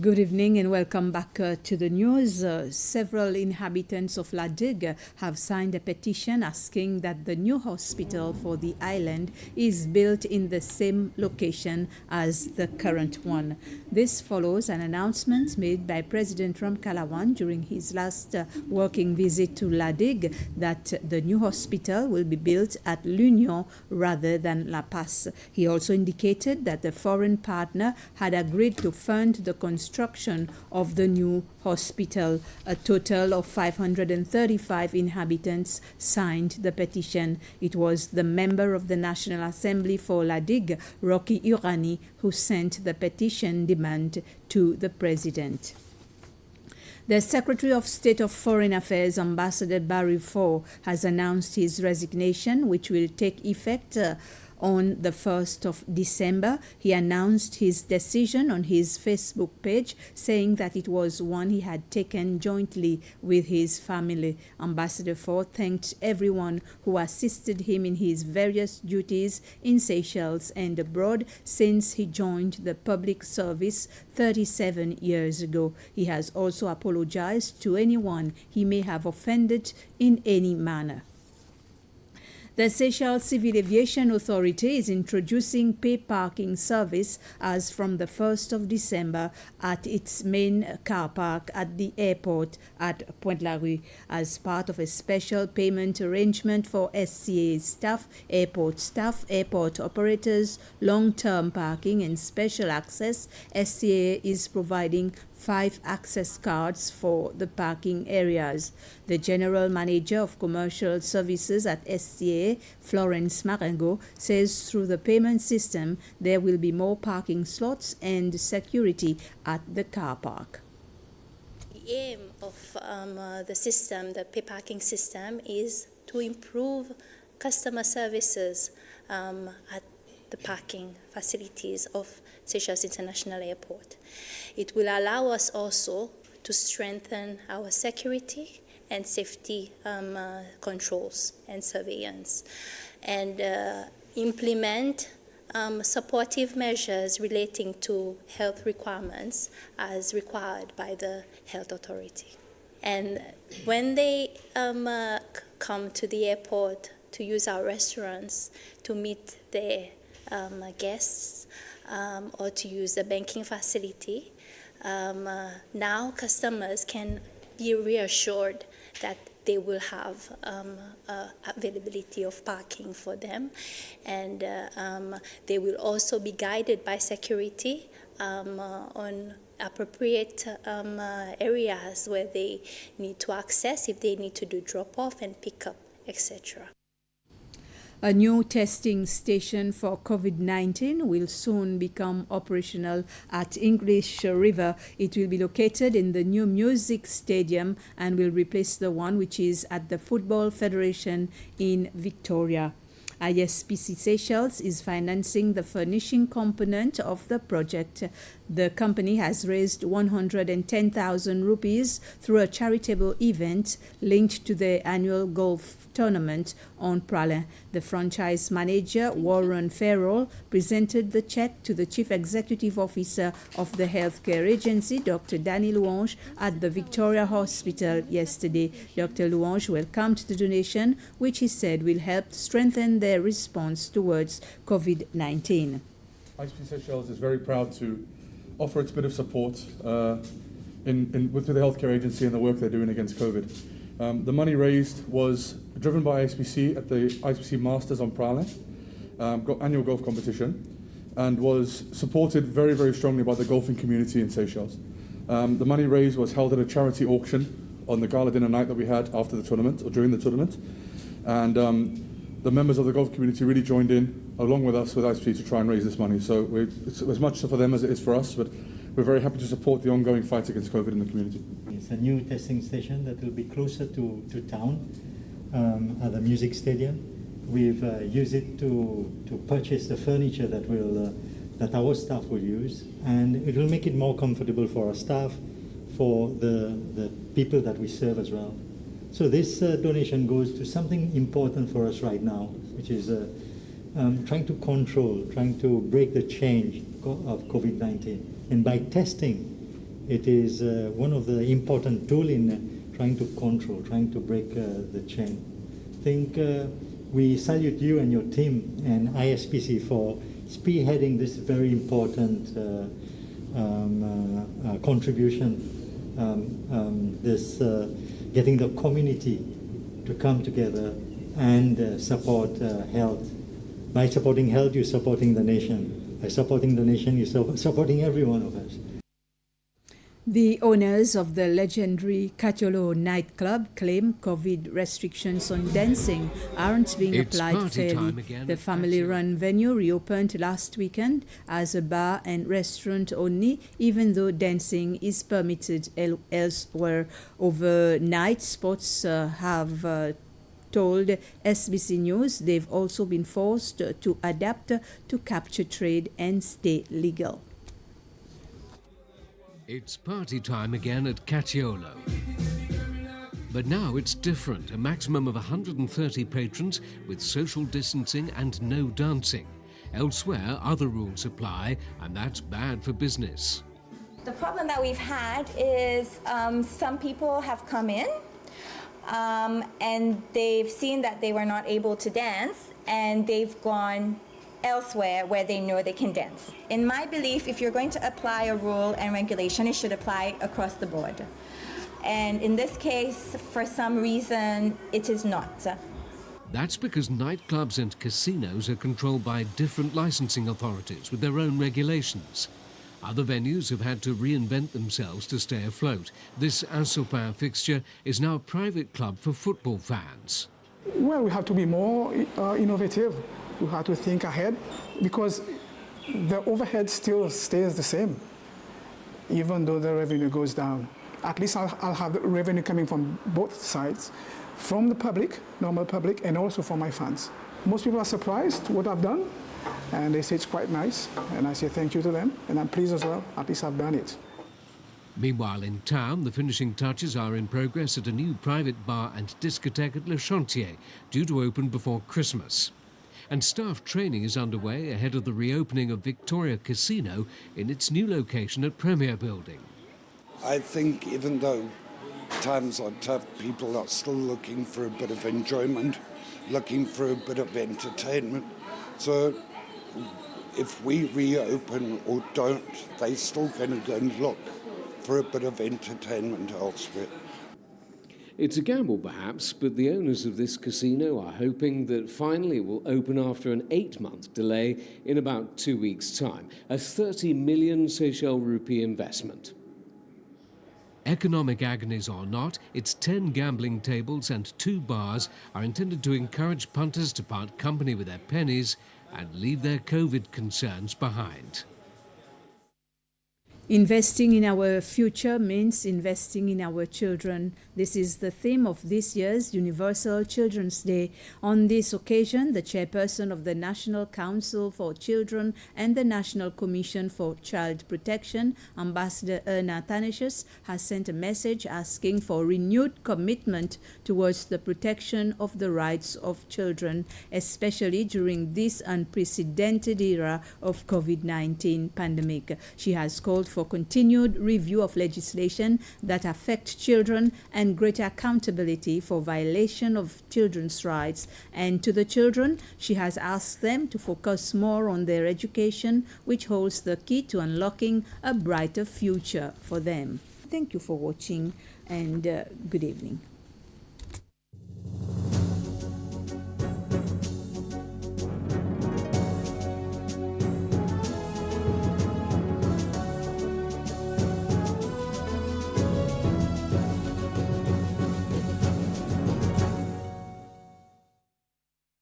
Good evening and welcome back to the news. Several inhabitants of La Digue have signed a petition asking that the new hospital for the island is built in the same location as the current one. This follows an announcement made by President Ramkalawan during his last working visit to La Digue that the new hospital will be built at L'Union rather than La Paz. He also indicated that the foreign partner had agreed to fund the construction of the new hospital. A total of 535 inhabitants signed the petition. It was the member of the National Assembly for La Digue, Rocky Urani, who sent the petition demand to the president. The Secretary of State of Foreign Affairs, Ambassador Barry Faure, has announced his resignation, which will take effect on the 1st of December. He announced his decision on his Facebook page, saying that it was one he had taken jointly with his family. Ambassador Faure thanked everyone who assisted him in his various duties in Seychelles and abroad since he joined the public service 37 years ago. He has also apologized to anyone he may have offended in any manner. The Seychelles Civil Aviation Authority is introducing pay parking service as from the 1st of December at its main car park at the airport at Pointe-la-Rue as part of a special payment arrangement for SCA staff, airport operators, long-term parking and special access. SCA is providing 5 access cards for the parking areas. The General Manager of Commercial Services at SCA, Florence Marengo, says through the payment system there will be more parking slots and security at the car park. The aim of the system, the pay parking system, is to improve customer services at the parking facilities of Seychelles International Airport. It will allow us also to strengthen our security and safety controls and surveillance, and implement supportive measures relating to health requirements as required by the health authority. And when they come to the airport to use our restaurants to meet their guests or to use the banking facility, now customers can be reassured that they will have availability of parking for them, and they will also be guided by security on appropriate areas where they need to access, if they need to do drop-off and pick-up, etc. A new testing station for COVID-19 will soon become operational at English River. It will be located in the new music stadium and will replace the one which is at the Football Federation in Victoria. ISPC Seychelles is financing the furnishing component of the project. The company has raised 110,000 rupees through a charitable event linked to the annual golf tournament on Pralin. The franchise manager, Warren Farrell, presented the check to the Chief Executive Officer of the healthcare agency, Dr. Danny Louange, at the Victoria Hospital yesterday. Dr. Louange welcomed the donation, which he said will help strengthen their response towards COVID-19. ISPC Seychelles is very proud to offer its bit of support with the healthcare agency and the work they're doing against COVID. The money raised was driven by ISPC at the ISPC Masters on Pralin, annual golf competition, and was supported very, very strongly by the golfing community in Seychelles. The money raised was held at a charity auction on the gala dinner night that we had after the tournament, or during the tournament, and the members of the golf community really joined in, along with us, with ISPC, to try and raise this money. So it's as much for them as it is for us, but we're very happy to support the ongoing fight against COVID in the community. It's a new testing station that will be closer to town at the music stadium. We've used it to purchase the furniture that our staff will use, and it will make it more comfortable for our staff, for the people that we serve as well. So this donation goes to something important for us right now, which is trying to break the change of COVID-19. And by testing It is one of the important tools in trying to control, trying to break the chain. I think we salute you and your team and ISPC for spearheading this very important contribution, getting the community to come together and support health. By supporting health, you're supporting the nation. By supporting the nation, you're supporting every one of us. The owners of the legendary Cacholo nightclub claim COVID restrictions on dancing aren't being applied fairly. The family-run venue reopened last weekend as a bar and restaurant only, even though dancing is permitted elsewhere. Overnight, sports have told SBC News they've also been forced to adapt to capture trade and stay legal. It's party time again at Cacciolo. But now it's different, a maximum of 130 patrons with social distancing and no dancing. Elsewhere, other rules apply, and that's bad for business. The problem that we've had is some people have come in and they've seen that they were not able to dance, and they've gone elsewhere where they know they can dance. In my belief, if you're going to apply a rule and regulation, it should apply across the board. And in this case, for some reason, it is not. That's because nightclubs and casinos are controlled by different licensing authorities with their own regulations. Other venues have had to reinvent themselves to stay afloat. This Asopin fixture is now a private club for football fans. Well, we have to be more innovative. We have to think ahead, because the overhead still stays the same, even though the revenue goes down. At least I'll have the revenue coming from both sides, from the public, normal public, and also from my fans. Most people are surprised what I've done, and they say it's quite nice, and I say thank you to them, and I'm pleased as well. At least I've done it. Meanwhile, in town, the finishing touches are in progress at a new private bar and discotheque at Le Chantier, due to open before Christmas. And staff training is underway ahead of the reopening of Victoria Casino in its new location at Premier Building. I think even though times are tough, people are still looking for a bit of enjoyment, looking for a bit of entertainment. So if we reopen or don't, they're still going to go and look for a bit of entertainment elsewhere. It's a gamble, perhaps, but the owners of this casino are hoping that finally it will open after an 8-month delay in about 2 weeks' time, a 30 million Seychelles rupee investment. Economic agonies or not, its 10 gambling tables and 2 bars are intended to encourage punters to part company with their pennies and leave their COVID concerns behind. Investing in our future means investing in our children. This is the theme of this year's Universal Children's Day. On this occasion, the chairperson of the National Council for Children and the National Commission for Child Protection, Ambassador Erna Athanasius, has sent a message asking for renewed commitment towards the protection of the rights of children, especially during this unprecedented era of COVID-19 pandemic. She has called for continued review of legislation that affect children and greater accountability for violation of children's rights. And to the children, she has asked them to focus more on their education, which holds the key to unlocking a brighter future for them. Thank you for watching, and good evening.